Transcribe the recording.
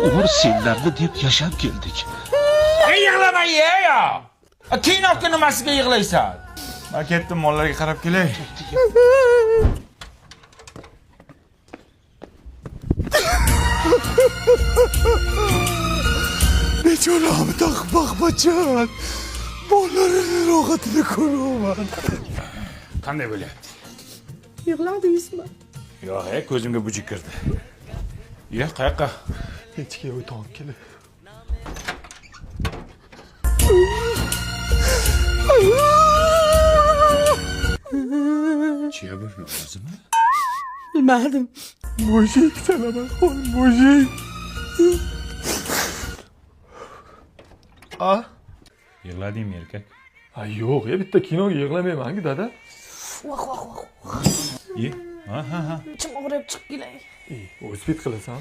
umr senlarni deb yashab keldik. Yig'lama ya. Kinoga nimasiga yig'laysan? Men ketdim, mollarga qarab kelay. Bechoramni taqib baqmachan. Bollarini rohatini ko'raman. Qanday bo'lyapti? Yig'ladingizmi? Yo'q, ko'zimga bujik kirdi. Ya, qayoqqa? Kechga o'tib kelib. Chiya bir nozimi? Bilmadim. Mujik salaman, qo'l mujik. Yig'ladingmi, erkak? Yo'q, bitta kinoga yig'lamayman-ku, dada. Voh. Ha. Ichim og'rib chiqib kelay. O'zbek qilasan.